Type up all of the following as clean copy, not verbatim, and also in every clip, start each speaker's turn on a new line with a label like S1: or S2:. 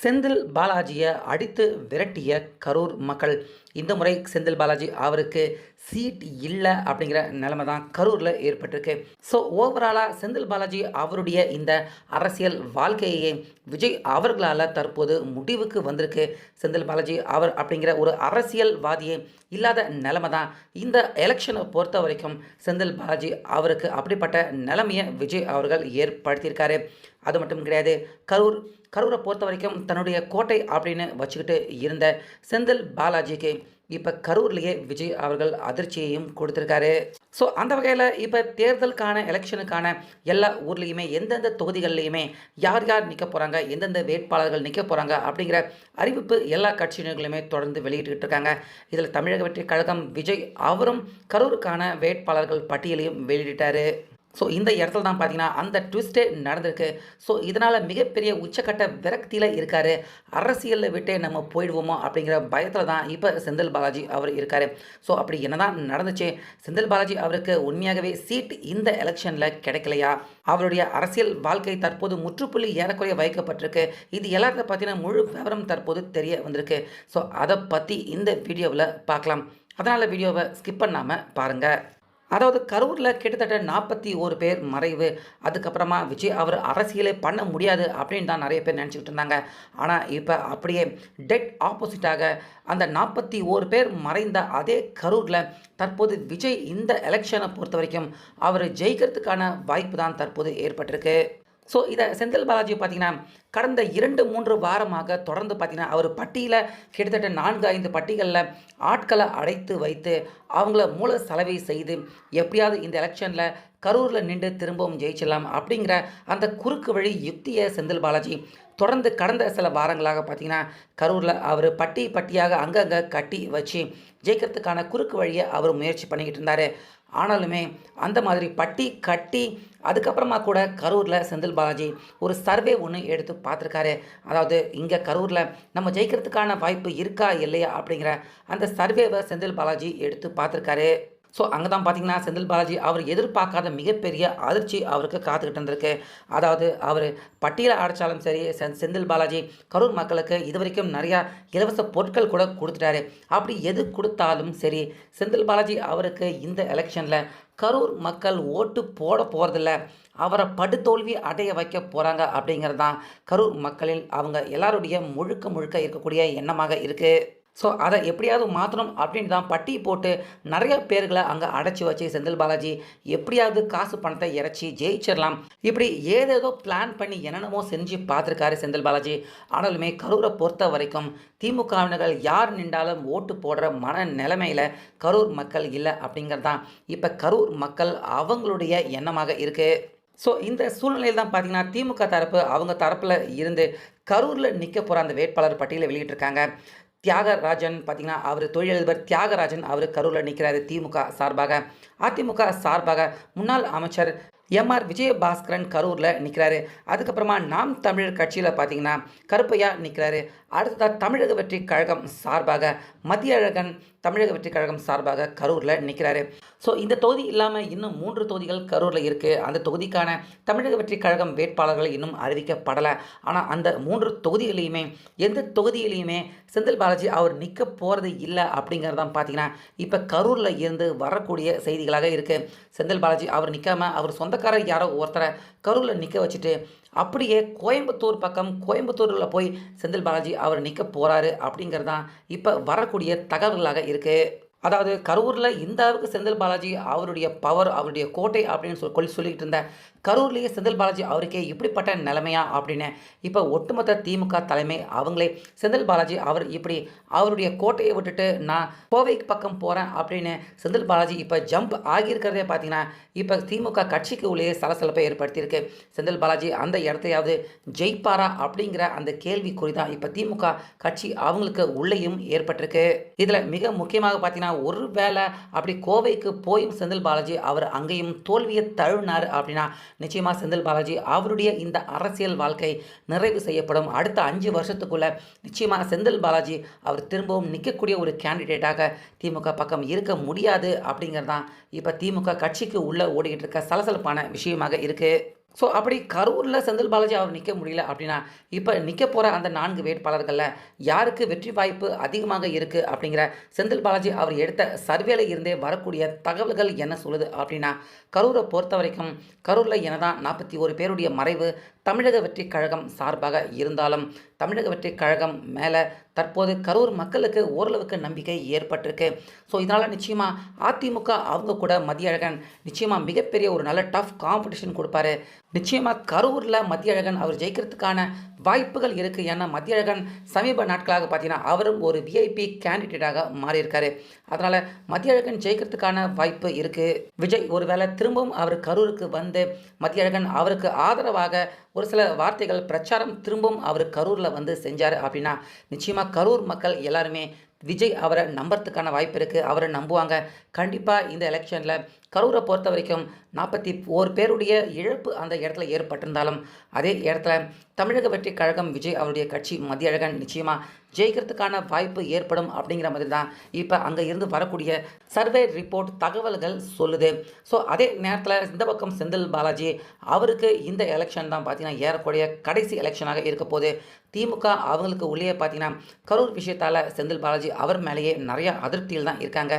S1: செந்தில் பாலாஜியை அடித்து விரட்டிய கரூர் மக்கள் இந்த முறை செந்தில் பாலாஜி அவருக்கு சீட் இல்லை அப்படிங்கிற நிலைமை தான் கரூரில் ஏற்பட்டிருக்கு. ஸோ ஓவராலாக செந்தில் பாலாஜி அவருடைய இந்த அரசியல் வாழ்க்கையே விஜய் அவர்களால் தற்போது முடிவுக்கு வந்திருக்கு. செந்தில் பாலாஜி அவர் அப்படிங்கிற ஒரு அரசியல்வாதியே இல்லாத நிலைமை தான் இந்த எலெக்ஷனை பொறுத்த வரைக்கும் செந்தில் பாலாஜி அவருக்கு அப்படிப்பட்ட நிலைமையை விஜய் அவர்கள் ஏற்படுத்தியிருக்காரு. அது மட்டும் கிடையாது, கரூரை பொறுத்த வரைக்கும் தன்னுடைய கோட்டை அப்படின்னு வச்சுக்கிட்டு இருந்த செந்தில் பாலாஜிக்கு இப்போ கரூர்லேயே விஜய் அவர்கள் அதிர்ச்சியையும் கொடுத்துருக்காரு. ஸோ அந்த வகையில் இப்போ தேர்தலுக்கான எலெக்ஷனுக்கான எல்லா ஊர்லேயுமே எந்தெந்த தொகுதிகள்லையுமே யார் யார் நிற்க போகிறாங்க, எந்தெந்த வேட்பாளர்கள் நிற்க போகிறாங்க அப்படிங்கிற அறிவிப்பு எல்லா கட்சியினர்களுமே தொடர்ந்து வெளியிட்டுக்கிட்டு இருக்காங்க. இதில் தமிழக வெற்றி கழகம் விஜய் அவரும் கரூருக்கான வேட்பாளர்கள் பட்டியலையும் வெளியிட்டார். ஸோ இந்த இடத்துல தான் பார்த்தீங்கன்னா அந்த ட்விஸ்ட்டே நடந்திருக்கு. ஸோ இதனால் மிகப்பெரிய உச்சக்கட்ட விரக்தியில் இருக்கார். அரசியலில் விட்டே நம்ம போயிடுவோமோ அப்படிங்கிற பயத்தில் தான் இப்போ செந்தில் பாலாஜி அவர் இருக்கார். ஸோ அப்படி என்ன தான் நடந்துச்சு, செந்தில் பாலாஜி அவருக்கு உண்மையாகவே சீட் இந்த எலெக்ஷனில் கிடைக்கலையா, அவருடைய அரசியல் வாழ்க்கை தற்போது முற்றுப்புள்ளி ஏறக்குறைய வைக்கப்பட்டிருக்கு, இது எல்லாத்தையும் பார்த்தீங்கன்னா முழு விவரம் தற்போது தெரிய வந்திருக்கு. ஸோ அதை பற்றி இந்த வீடியோவில் பார்க்கலாம். அதனால் வீடியோவை ஸ்கிப் பண்ணாமல் பாருங்கள். அதாவது கரூரில் கிட்டத்தட்ட 41 பேர் மறைவு, அதுக்கப்புறமா விஜய் அவர் அரசியலே பண்ண முடியாது அப்படின்னு தான் நிறைய பேர் நினச்சிக்கிட்டு இருந்தாங்க. ஆனால் இப்போ அப்படியே டெட் ஆப்போசிட்டாக அந்த 41 பேர் மறைந்த அதே கரூரில் தற்போது விஜய் இந்த எலெக்ஷனை பொறுத்த வரைக்கும் அவர் ஜெயிக்கிறதுக்கான வாய்ப்பு தான் தற்போது ஏற்பட்டிருக்கு. ஸோ இதை செந்தில் பாலாஜி பார்த்திங்கன்னா கடந்த 2-3 வாரமாக தொடர்ந்து பார்த்திங்கன்னா அவர் பட்டியலில் கிட்டத்தட்ட 4-5 பட்டிகளில் ஆட்களை அடைத்து வைத்து அவங்கள மூல செலவை செய்து எப்படியாவது இந்த எலெக்ஷனில் கரூரில் நின்று திரும்பவும் ஜெயிச்சிடலாம் அப்படிங்கிற அந்த குறுக்கு வழி யுக்தியை செந்தில் பாலாஜி தொடர்ந்து கடந்த சில வாரங்களாக பார்த்திங்கன்னா கரூரில் அவர் பட்டியாக அங்கங்கே கட்டி வச்சு ஜெயிக்கிறதுக்கான குறுக்கு வழியை அவர் முயற்சி பண்ணிக்கிட்டு இருந்தார். ஆனாலுமே அந்த மாதிரி பட்டி கட்டி அதுக்கப்புறமா கூட கரூரில் செந்தில் பாலாஜி ஒரு சர்வே ஒன்று எடுத்து பார்த்துருக்காரு. அதாவது இங்கே கரூரில் நம்ம ஜெயிக்கிறதுக்கான வாய்ப்பு இருக்கா இல்லையா அப்படிங்கிற அந்த சர்வேவை செந்தில் பாலாஜி எடுத்து பார்த்துருக்காரு. ஸோ அங்கே தான் பார்த்திங்கன்னா செந்தில் பாலாஜி அவர் எதிர்பார்க்காத மிகப்பெரிய அதிர்ச்சி அவருக்கு காத்துக்கிட்டு இருந்திருக்கு. அதாவது அவர் பட்டியலை அடைச்சாலும் சரி, செந்தில் பாலாஜி கரூர் மக்களுக்கு இது வரைக்கும் நிறையா இலவச பொருட்கள் கூட கொடுத்துட்டாரு. அப்படி எது கொடுத்தாலும் சரி, செந்தில் பாலாஜி அவருக்கு இந்த எலெக்ஷனில் கரூர் மக்கள் ஓட்டு போட போகிறதில்ல, அவரை படுதோல்வி அடைய வைக்க போகிறாங்க அப்படிங்கிறது தான் கரூர் மக்களில் அவங்க எல்லாருடைய முழுக்க இருக்கக்கூடிய எண்ணமாக இருக்குது. ஸோ அதை எப்படியாவது மாற்றணும் அப்படின்னு தான் பட்டி போட்டு நிறைய பேர்களை அங்கே அடைச்சி வச்சு செந்தில் பாலாஜி எப்படியாவது காசு பணத்தை இறச்சி ஜெயிச்சிடலாம், இப்படி ஏதேதோ பிளான் பண்ணி என்னென்னமோ செஞ்சு பார்த்துருக்காரு செந்தில் பாலாஜி. ஆனாலுமே கரூரை பொறுத்த வரைக்கும் திமுகவினர்கள் யார் நின்றாலும் ஓட்டு போடுற மன நிலைமையில் கரூர் மக்கள் இல்லை அப்படிங்கிறது தான் இப்போ கரூர் மக்கள் அவங்களுடைய எண்ணமாக இருக்குது. ஸோ இந்த சூழ்நிலையில் தான் பார்த்திங்கன்னா திமுக தரப்பு அவங்க தரப்பில் இருந்து கரூரில் நிற்க போகிற அந்த வேட்பாளர் பட்டியலை வெளியிட்டிருக்காங்க. தியாகராஜன் பார்த்திங்கன்னா அவர் தொழிலதிபர் தியாகராஜன் அவர் கரூரில் நிற்கிறாரு திமுக சார்பாக. அதிமுக சார்பாக முன்னாள் அமைச்சர் எம்ஆர் விஜயபாஸ்கரன் கரூரில் நிற்கிறாரு. அதுக்கப்புறமா நாம் தமிழர் கட்சியில் பார்த்திங்கன்னா கருப்பையா நிற்கிறாரு. அடுத்ததாக தமிழக வெற்றி கழகம் சார்பாக மதியழகன் தமிழக வெற்றி கழகம் சார்பாக கரூரில் நிற்கிறாரு. ஸோ இந்த தொகுதி இல்லாமல் இன்னும் 3 தொகுதிகள் கரூரில் இருக்குது. அந்த தொகுதிக்கான தமிழக வெற்றி கழகம் வேட்பாளர்கள் இன்னும் அறிவிக்கப்படலை. ஆனால் அந்த 3 தொகுதிகளையுமே எந்த தொகுதியிலையுமே செந்தில் பாலாஜி அவர் நிற்க போகிறது இல்லை அப்படிங்கிறது தான் பார்த்திங்கன்னா இப்போ கரூரில் இருந்து வரக்கூடிய செய்திகளாக இருக்குது. செந்தில் பாலாஜி அவர் நிற்காமல் அவர் சொந்தக்காரர் யாரோ ஒருத்தரை கரூரில் நிற்க வச்சுட்டு அப்படியே கோயம்புத்தூரில் போய் செந்தில் பாலாஜி அவர் நிற்க போகிறாரு அப்படிங்கிறது தான் இப்போ வரக்கூடிய தகவல்களாக இருக்குது. அதாவது கரூரில் இந்த அளவுக்கு செந்தில் பாலாஜி அவருடைய பவர், அவருடைய கோட்டை அப்படின்னு சொல்லிக்கிட்டு இருந்த கரூர்லேயே செந்தில் பாலாஜி அவருக்கே இப்படிப்பட்ட நிலைமையா அப்படின்னு இப்போ ஒட்டுமொத்த திமுக தலைமை அவங்களே செந்தில் பாலாஜி அவர் இப்படி அவருடைய கோட்டையை விட்டுட்டு நான் கோவைக்கு பக்கம் போகிறேன் அப்படின்னு செந்தில் பாலாஜி இப்போ ஜம்ப் ஆகியிருக்கிறதே பார்த்தீங்கன்னா இப்போ திமுக கட்சிக்கு உள்ளே சலசலப்பை ஏற்படுத்தியிருக்கு. செந்தில் பாலாஜி அந்த இடத்தையாவது ஜெயிப்பாரா அப்படிங்கிற அந்த கேள்விக்குறி தான் இப்போ திமுக கட்சி அவங்களுக்கு உள்ளேயும் ஏற்பட்டிருக்கு. இதில் மிக முக்கியமாக பார்த்தீங்கன்னா ஒரு வேளை அப்படி கோவைக்கு போயும் செந்தில் பாலாஜி அவர் அங்கேயும் தோல்வியை தழுவினார் அப்படின்னா நிச்சயமாக செந்தில் பாலாஜி அவருடைய இந்த அரசியல் வாழ்க்கை நிறைவு செய்யப்படும். அடுத்த 5 வருஷத்துக்குள்ள நிச்சயமாக செந்தில் பாலாஜி அவர் திரும்பவும் நிற்கக்கூடிய ஒரு கேண்டிடேட்டாக திமுக பக்கம் இருக்க முடியாது அப்படிங்கிறது தான் இப்போ திமுக கட்சிக்கு உள்ளே ஓடிக்கிட்டு இருக்க சலசலப்பான விஷயமாக இருக்குது. ஸோ அப்படி கரூரில் செந்தில் பாலாஜி அவர் நிற்க முடியல அப்படின்னா, இப்போ நிற்க போகிற அந்த 4 வேட்பாளர்கள்ல யாருக்கு வெற்றி வாய்ப்பு அதிகமாக இருக்குது அப்படிங்கிற செந்தில் பாலாஜி அவர் எடுத்த சர்வேல இருந்தே வரக்கூடிய தகவல்கள் என்ன சொல்லுது அப்படின்னா, கரூரை பொறுத்தவரைக்கும் கரூரில் என்னதான் 41 பேருடைய மறைவு தமிழக வெற்றிக் கழகம் சார்பாக இருந்தாலும், தமிழக வெற்றிக் கழகம் மேலே தற்போது கரூர் மக்களுக்கு ஓரளவுக்கு நம்பிக்கை ஏற்பட்டிருக்கு. ஸோ இதனால் நிச்சயமாக அதிமுக அவங்க கூட மதியழகன் நிச்சயமாக மிகப்பெரிய ஒரு நல்ல டஃப் காம்படிஷன் கொடுப்பாரு. நிச்சயமாக கரூரில் மதியழகன் அவர் ஜெயிக்கிறதுக்கான வாய்ப்புகள் இருக்குது. ஏன்னா மதியழகன் சமீப நாட்களாக பார்த்தீங்கன்னா அவரும் ஒரு விஐபி கேண்டிடேட்டாக மாறியிருக்காரு. அதனால் மதியழகன் ஜெயிக்கிறதுக்கான வாய்ப்பு இருக்குது. விஜய் ஒருவேளை திரும்பவும் அவர் கரூருக்கு வந்து மதியழகன் அவருக்கு ஆதரவாக ஒரு சில வார்த்தைகள் பிரச்சாரம் திரும்பவும் அவர் கரூரில் வந்து செஞ்சார் அப்படின்னா, நிச்சயமாக கரூர் மக்கள் எல்லாருமே விஜய் அவரை நம்புறதுக்கான வாய்ப்பு இருக்குது. அவரை நம்புவாங்க. கண்டிப்பாக இந்த எலெக்ஷனில் கரூரை பொறுத்த வரைக்கும் 41 பேருடைய இழப்பு அந்த இடத்துல ஏற்பட்டிருந்தாலும், அதே இடத்துல தமிழக வெற்றிக் கழகம் விஜய் அவருடைய கட்சி மதியழகன் நிச்சயமாக ஜெயிக்கிறதுக்கான வாய்ப்பு ஏற்படும் அப்படிங்கிற மாதிரி தான் இப்போ அங்கே இருந்து வரக்கூடிய சர்வே ரிப்போர்ட் தகவல்கள் சொல்லுது. ஸோ அதே நேரத்தில் இந்த பக்கம் செந்தில் பாலாஜி அவருக்கு இந்த எலெக்ஷன் தான் பார்த்தீங்கன்னா ஏறக்கூடிய கடைசி எலெக்ஷனாக இருக்க போது. திமுக அவங்களுக்கு உள்ளே பார்த்தீங்கன்னா கரூர் விஷயத்தால் செந்தில் பாலாஜி அவர் மேலேயே நிறைய அதிருப்தியில் தான் இருக்காங்க.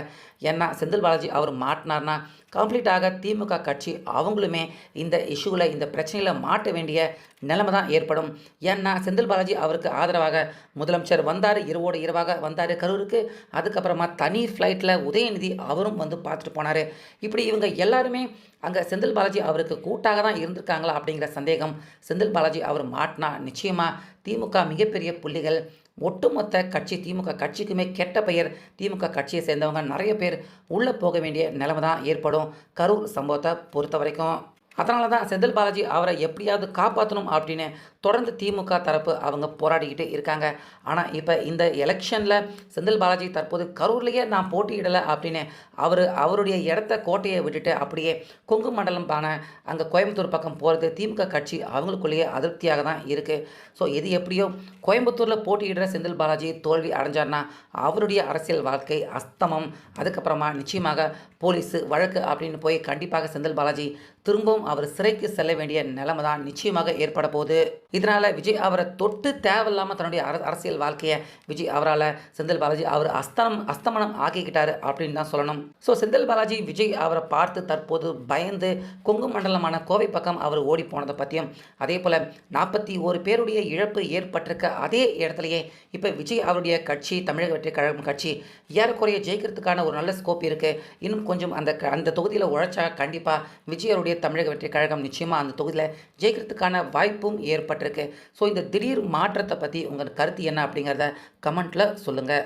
S1: ஏன்னா செந்தில் பாலாஜி அவர் மாட்டினார்னா கம்ப்ளீட்டாக திமுக கட்சி அவங்களுமே இந்த இஷ்யூவில் இந்த பிரச்சனையில் மாட்ட வேண்டிய நிலைமை தான் ஏற்படும். ஏன்னா செந்தில் பாலாஜி அவருக்கு ஆதரவாக முதலமைச்சர் வந்தார், இரவோடு இரவாக வந்தார் கரூருக்கு. அதுக்கப்புறமா தனி ஃப்ளைட்டில் உதயநிதி அவரும் வந்து பார்த்துட்டு போனார். இப்படி இவங்க எல்லாருமே அங்கே செந்தில் பாலாஜி அவருக்கு கூட்டாக தான் இருந்திருக்காங்களா அப்படிங்கிற சந்தேகம். செந்தில் பாலாஜி அவர் மாட்டினா நிச்சயமாக திமுக மிகப்பெரிய புள்ளிகள், ஒட்டுமொத்த கட்சி திமுக கட்சிக்குமே கெட்ட பெயர். திமுக கட்சியை சேர்ந்தவங்க நிறைய பேர் உள்ளே போக வேண்டிய நிலைமை தான் ஏற்படும் கரூர் சம்பவத்தை பொறுத்த வரைக்கும். அதனால தான் செந்தில் பாலாஜி அவரை எப்படியாவது காப்பாற்றணும் அப்படின்னு தொடர்ந்து திமுக தரப்பு அவங்க போராடிக்கிட்டு இருக்காங்க. ஆனால் இப்போ இந்த எலெக்ஷனில் செந்தில் பாலாஜி தற்போது கரூர்லேயே நான் போட்டியிடலை அப்படின்னு அவருடைய இடத்த கோட்டையை விட்டுட்டு அப்படியே கொங்கு மண்டலம் அங்கே கோயம்புத்தூர் பக்கம் போகிறது திமுக கட்சி அவங்களுக்குள்ளேயே அதிருப்தியாக தான் இருக்குது. ஸோ எது எப்படியோ கோயம்புத்தூரில் போட்டியிடுற செந்தில் பாலாஜி தோல்வி அடைஞ்சார்னா அவருடைய அரசியல் வாழ்க்கை அஸ்தமம். அதுக்கப்புறமா நிச்சயமாக போலீஸு வழக்கு அப்படின்னு போய் கண்டிப்பாக செந்தில் பாலாஜி திரும்பவும் அவர் சிறைக்கு செல்ல வேண்டிய நிலைமை தான் நிச்சயமாக ஏற்பட போகுது. இதனால் விஜய் அவரை தொட்டு தேவையில்லாமல் தன்னுடைய அரசியல் வாழ்க்கையை விஜய் அவரால் செந்தில் பாலாஜி அவர் அஸ்தமனம் ஆக்கிக்கிட்டாரு அப்படின்னு தான் சொல்லணும். ஸோ செந்தில் பாலாஜி விஜய் அவரை பார்த்து தற்போது பயந்து கொங்கு மண்டலமான கோவை பக்கம் அவர் ஓடி போனதை பற்றியும், அதே போல் 41 பேருடைய இழப்பு ஏற்பட்டிருக்க அதே இடத்துலையே இப்போ விஜய் அவருடைய கட்சி தமிழக வெற்றிக் கழகம் கட்சி ஏறக்குறைய ஜெயிக்கிறதுக்கான ஒரு நல்ல ஸ்கோப் இருக்குது. இன்னும் கொஞ்சம் அந்த தொகுதியில் உழைச்சா கண்டிப்பாக விஜய் அவருடைய தமிழக வெற்றிக் கழகம் நிச்சயமாக அந்த தொகுதியில் ஜெயிக்கிறதுக்கான வாய்ப்பும் ஏற்பட்டிருக்கு. ஸோ இந்த திடீர் மாற்றத்தை பற்றி உங்கள் கருத்து என்ன அப்படிங்கிறத கமெண்ட்டில் சொல்லுங்கள்.